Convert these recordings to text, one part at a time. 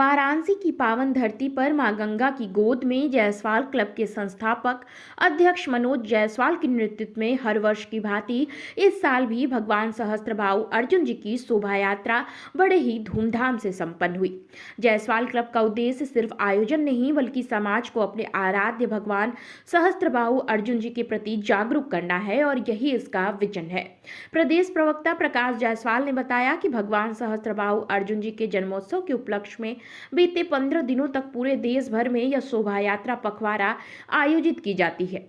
वाराणसी की पावन धरती पर मां गंगा की गोद में जायसवाल क्लब के संस्थापक अध्यक्ष मनोज जायसवाल के नेतृत्व में हर वर्ष की भांति इस साल भी भगवान सहस्त्रबाहु अर्जुन जी की शोभा यात्रा बड़े ही धूमधाम से संपन्न हुई। जायसवाल क्लब का उद्देश्य सिर्फ आयोजन नहीं बल्कि समाज को अपने आराध्य भगवान सहस्त्रबाहु अर्जुन जी के प्रति जागरूक करना है और यही इसका विजन है। प्रदेश प्रवक्ता प्रकाश जायसवाल ने बताया कि भगवान सहस्त्रबाहु अर्जुन जी के जन्मोत्सव के उपलक्ष्य में बीते 15 दिनों तक पूरे देश भर में यह शोभा यात्रा पखवाड़ा आयोजित की जाती है।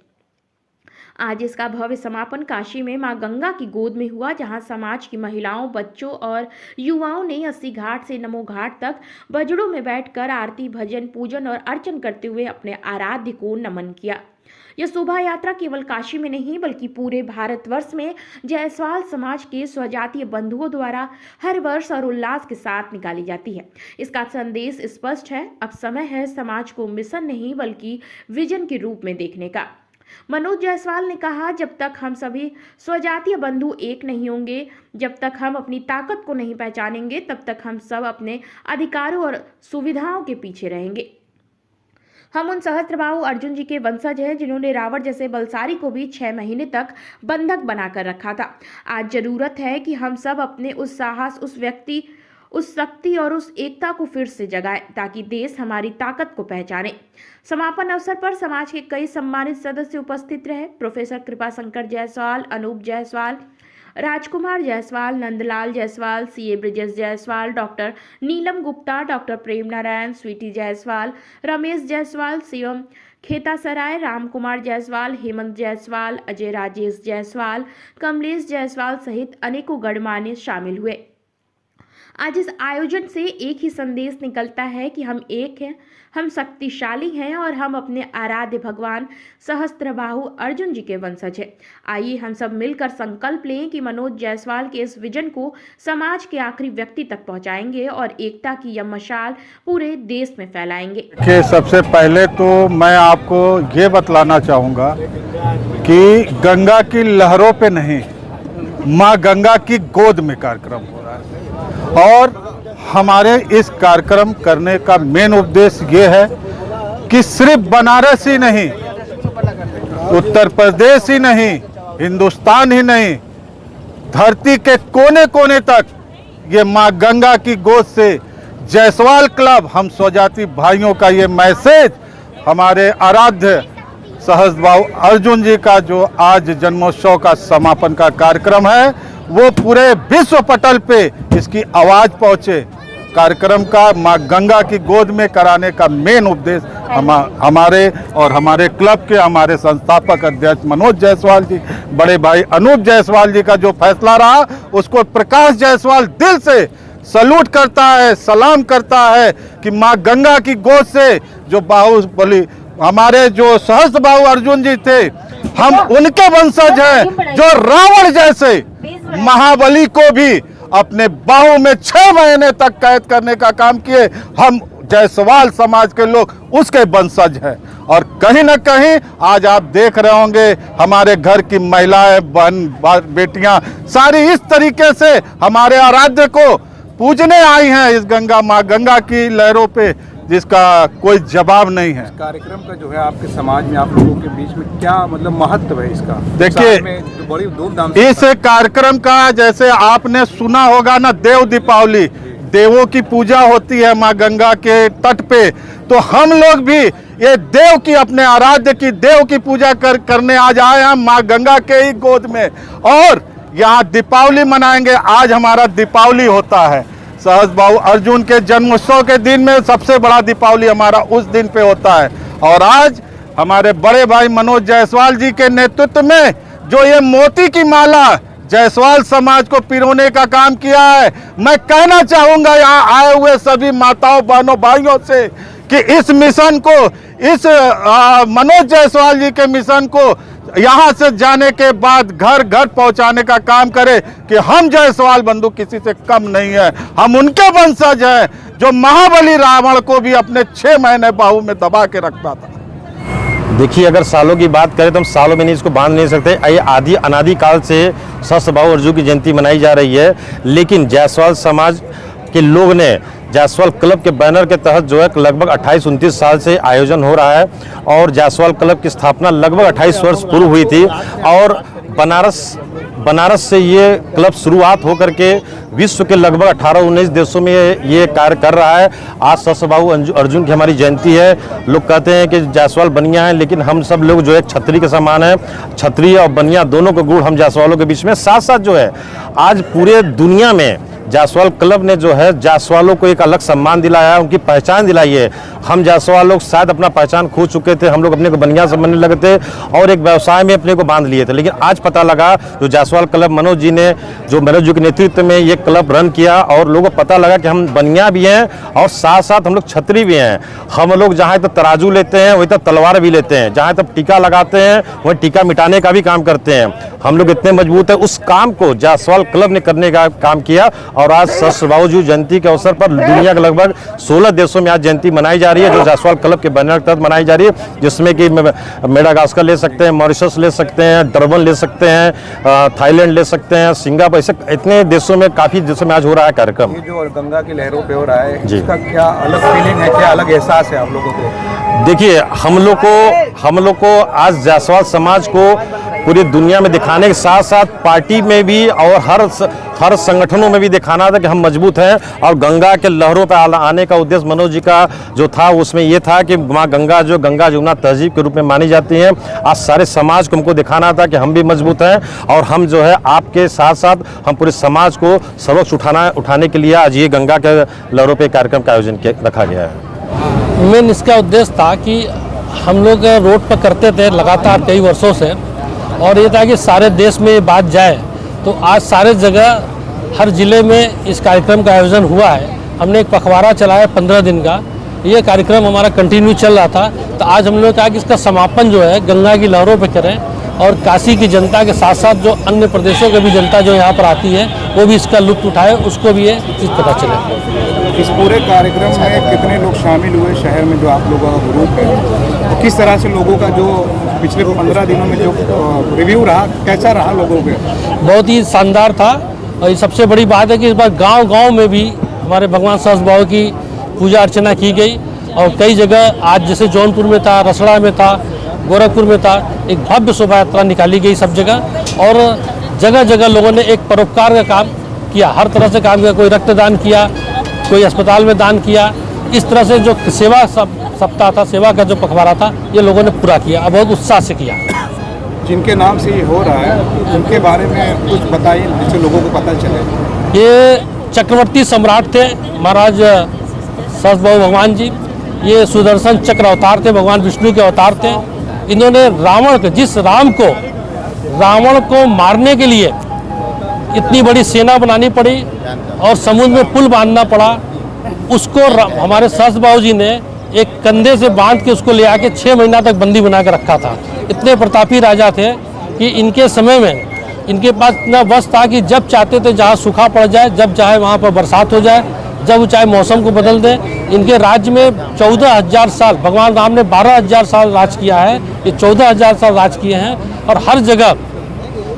आज इसका भव्य समापन काशी में मां गंगा की गोद में हुआ, जहां समाज की महिलाओं, बच्चों और युवाओं ने 80 घाट से नमो घाट तक बजड़ों में बैठकर आरती, भजन, पूजन और अर्चन करते हुए अपने आराध्य को नमन किया। यह शोभा यात्रा केवल काशी में नहीं बल्कि पूरे भारतवर्ष में जायसवाल समाज के स्वजातीय बंधुओं द्वारा हर वर्ष और उल्लास के साथ निकाली जाती है। इसका संदेश स्पष्ट है, अब समय है समाज को मिशन नहीं बल्कि विजन के रूप में देखने का। मनोज जायसवाल ने कहा, जब तक हम सभी स्वजातीय बंधु एक नहीं होंगे, जब तक हम अपनी ताकत को नहीं पहचानेंगे, तब तक हम सब अपने अधिकारों और सुविधाओं के पीछे रहेंगे। हम उन सहस्त्रबाहु अर्जुन जी के वंशज हैं जिन्होंने रावण जैसे बलशाली को भी 6 महीने तक बंधक बनाकर रखा था। आज जरूरत है कि हम सब अपने उस साहस, उस शक्ति और उस एकता को फिर से जगाएं ताकि देश हमारी ताकत को पहचाने। समापन अवसर पर समाज के कई सम्मानित सदस्य उपस्थित रहे। प्रोफेसर कृपाशंकर जायसवाल, अनूप जायसवाल, राजकुमार जायसवाल, नंदलाल जायसवाल, सीए ब्रिजेश जायसवाल, डॉक्टर नीलम गुप्ता, डॉक्टर प्रेम नारायण, स्वीटी जायसवाल, रमेश जायसवाल, शिवम खेतासराय, राम कुमार जायसवाल, हेमंत जायसवाल, अजय राजेश जायसवाल, कमलेश जायसवाल सहित अनेकों गणमान्य शामिल हुए। आज इस आयोजन से एक ही संदेश निकलता है कि हम एक हैं, हम शक्तिशाली हैं और हम अपने आराध्य भगवान सहस्त्रबाहु अर्जुन जी के वंशज हैं। आइए हम सब मिलकर संकल्प लें कि मनोज जायसवाल के इस विजन को समाज के आखिरी व्यक्ति तक पहुंचाएंगे और एकता की यह मशाल पूरे देश में फैलाएंगे। सबसे पहले तो मैं आपको ये बतलाना चाहूँगा कि गंगा की लहरों पे नहीं, माँ गंगा की गोद में कार्यक्रम हो रहा है और हमारे इस कार्यक्रम करने का मेन उद्देश्य ये है कि सिर्फ बनारस ही नहीं, उत्तर प्रदेश ही नहीं, हिंदुस्तान ही नहीं, धरती के कोने कोने तक ये माँ गंगा की गोद से जायसवाल क्लब, हम स्वजाति भाइयों का ये मैसेज हमारे आराध्य सहस्त्रबाहु अर्जुन जी का जो आज जन्मोत्सव का समापन का कार्यक्रम है वो पूरे विश्व पटल पे इसकी आवाज पहुंचे। कार्यक्रम का मां गंगा की गोद में कराने का मेन उद्देश्य हमारे क्लब के हमारे संस्थापक अध्यक्ष मनोज जायसवाल जी, बड़े भाई अनूप जायसवाल जी का जो फैसला रहा उसको प्रकाश जायसवाल दिल से सल्यूट करता है, सलाम करता है कि मां गंगा की गोद से जो बाहुबली हमारे जो सहस्त्रबाहु अर्जुन जी थे, हम उनके वंशज हैं जो रावण जैसे महाबली को भी अपने बाहों में 6 महीने तक कैद करने का काम किए। हम जायसवाल समाज के लोग उसके वंशज हैं और कहीं ना कहीं आज आप देख रहे होंगे हमारे घर की महिलाएं, बहन, बेटियां सारी इस तरीके से हमारे आराध्य को पूजने आई हैं इस गंगा माँ गंगा की लहरों पे, जिसका कोई जवाब नहीं है। कार्यक्रम का जो है आपके समाज में, आप लोगों के बीच में क्या मतलब महत्व है इसका? देखिए, बड़ी धूमधाम इस कार्यक्रम का जैसे आपने सुना होगा ना, देव दीपावली, देवों की पूजा होती है माँ गंगा के तट पे, तो हम लोग भी ये देव की, अपने आराध्य की देव की पूजा करने आज आए हैं माँ गंगा के ही गोद में और यहाँ दीपावली मनाएंगे। आज हमारा दीपावली होता है, सहस्त्रबाहु अर्जुन के जन्मोत्सव के दिन में सबसे बड़ा दीपावली हमारा उस दिन पे होता है और आज हमारे बड़े भाई मनोज जायसवाल जी के नेतृत्व में जो ये मोती की माला जायसवाल समाज को पिरोने का काम किया है, मैं कहना चाहूँगा यहाँ आए हुए सभी माताओं, बहनों, भाइयों से कि इस मिशन को, इस मनोज जायसवाल जी के मिशन को यहाँ से जाने के बाद घर घर पहुँचाने का काम करे कि हम जायसवाल बंधु किसी से कम नहीं है, हम उनके वंशज हैं जो महाबली रावण को भी अपने 6 महीने बाहू में दबा के रखता था। देखिए, अगर सालों की बात करें तो हम सालों में नहीं इसको बांध नहीं सकते। ये आदि अनादि काल से सहस्त्रबाहु अर्जुन की जयंती मनाई जा रही है, लेकिन जायसवाल समाज के लोग ने जायसवाल क्लब के बैनर के तहत जो है लगभग 28-29 साल से आयोजन हो रहा है और जायसवाल क्लब की स्थापना लगभग 28 वर्ष पूर्व हुई थी और बनारस से ये क्लब शुरुआत होकर के विश्व के लगभग 18-19 देशों में ये कार्य कर रहा है। आज सहस्त्रबाहु अर्जुन की हमारी जयंती है। लोग कहते हैं कि जायसवाल बनिया है, लेकिन हम सब लोग जो है छतरी के समान है। छतरी और बनिया दोनों को गुण हम जायसवालों के बीच में साथ साथ जो है आज पूरे दुनिया में जायसवाल क्लब ने जो है जायसवालों को एक अलग सम्मान दिलाया है, उनकी पहचान दिलाई है। हम जायसवाल लोग शायद अपना पहचान खो चुके थे, हम लोग अपने को बनिया समझने लगे थे और एक व्यवसाय में अपने को बांध लिए थे। लेकिन आज पता लगा जो जायसवाल क्लब मनोज जी के नेतृत्व में ये क्लब रन किया और लोगों को पता लगा कि हम बनिया भी हैं और साथ साथ हम लोग छतरी भी हैं। हम लोग जहाँ तक तराजू लेते हैं वहीं तक तलवार भी लेते हैं, जहाँ तक टीका लगाते हैं वहीं टीका मिटाने का भी काम करते हैं। हम लोग इतने मजबूत हैं, उस काम को जायसवाल क्लब ने करने का काम किया और आज सहस्त्रबाहु जयंती के अवसर पर दुनिया के लगभग 16 देशों में आज जयंती मनाई जा रही है, जो जायसवाल क्लब के बैनर के तहत मनाई जा रही है, जिसमें कि मेडागास्कर ले सकते हैं, मॉरिशस ले सकते हैं, डरबन ले सकते हैं, थाईलैंड ले सकते हैं, सिंगापुर, ऐसे इतने देशों में काफ़ी देशों में आज हो रहा है कार्यक्रम। ये जो गंगा की लहरों पे हो रहा है, इसका क्या अलग फीलिंग है, क्या अलग एहसास है आप लोगों को? देखिए, हम लोग को आज जायसवाल समाज को पूरी दुनिया में दिखाने के साथ साथ पार्टी में भी और हर संगठनों में भी दिखाना था कि हम मजबूत हैं। और गंगा के लहरों पर आने का उद्देश्य मनोज जी का जो था उसमें ये था कि माँ गंगा जो गंगा जमुना तहजीब के रूप में मानी जाती है, आज सारे समाज को हमको दिखाना था कि हम भी मजबूत हैं और हम जो है आपके साथ साथ हम पूरे समाज को सबक उठाने के लिए आज ये गंगा के लहरों पर कार्यक्रम का आयोजन रखा गया है। मेन इसका उद्देश्य था कि हम लोग रोड पर करते थे लगातार कई वर्षों से, और ये था कि सारे देश में ये बात जाए, तो आज सारे जगह हर ज़िले में इस कार्यक्रम का आयोजन हुआ है। हमने एक पखवाड़ा चलाया 15 दिन का, ये कार्यक्रम हमारा कंटिन्यू चल रहा था। तो आज हम लोगों ने कहा कि इसका समापन जो है गंगा की लहरों पे करें और काशी की जनता के साथ साथ जो अन्य प्रदेशों की भी जनता जो यहाँ पर आती है वो भी इसका लुत्फ उठाए, उसको भी ये चीज़ पता चले। इस पूरे कार्यक्रम में कितने लोग शामिल हुए शहर में, जो आप लोगों का ग्रुप है, तो किस तरह से लोगों का जो पिछले 15 दिनों में जो रिव्यू रहा, कैसा रहा लोगों के? बहुत ही शानदार था। और ये सबसे बड़ी बात है कि इस बार गांव-गांव में भी हमारे भगवान सहस्त्रबाहु की पूजा अर्चना की गई और कई जगह आज जैसे जौनपुर में था, रसड़ा में था, गोरखपुर में था, एक भव्य शोभा यात्रा निकाली गई सब जगह और जगह जगह लोगों ने एक परोपकार का काम किया, हर तरह से काम किया। कोई रक्तदान किया, कोई अस्पताल में दान किया। इस तरह से जो सेवा सप्ताह था, सेवा का जो पखवाड़ा था, ये लोगों ने पूरा किया और बहुत उत्साह से किया। जिनके नाम से ये हो रहा है उनके बारे में कुछ बताइए जिससे लोगों को पता चले। ये चक्रवर्ती सम्राट थे महाराज सहस्त्रबाहु भगवान जी। ये सुदर्शन चक्र अवतार थे, भगवान विष्णु के अवतार थे। इन्होंने जिस रावण को मारने के लिए इतनी बड़ी सेना बनानी पड़ी और समुद्र में पुल बांधना पड़ा, उसको हमारे सहस्त्रबाहु जी ने एक कंधे से बांध के उसको ले आके 6 महीना तक बंदी बना के रखा था। इतने प्रतापी राजा थे कि इनके समय में इनके पास इतना बस था कि जब चाहते थे जहाँ सूखा पड़ जाए, जब चाहे वहाँ पर बरसात हो जाए, जब चाहे मौसम को बदल दे। इनके राज्य में 14,000 साल, भगवान राम ने 12,000 साल राज किया है, ये 14,000 साल राज किए हैं और हर जगह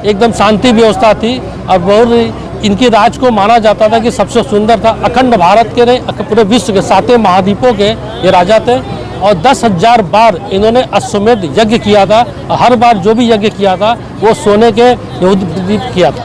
एकदम शांति व्यवस्था थी। और बहुत इनके राज को माना जाता था कि सबसे सुंदर था। अखंड भारत के नहीं, पूरे विश्व के 7 महाद्वीपों के ये राजा थे और 10,000 बार इन्होंने अश्वमेध यज्ञ किया था। हर बार जो भी यज्ञ किया था वो सोने के द्वीप किया था।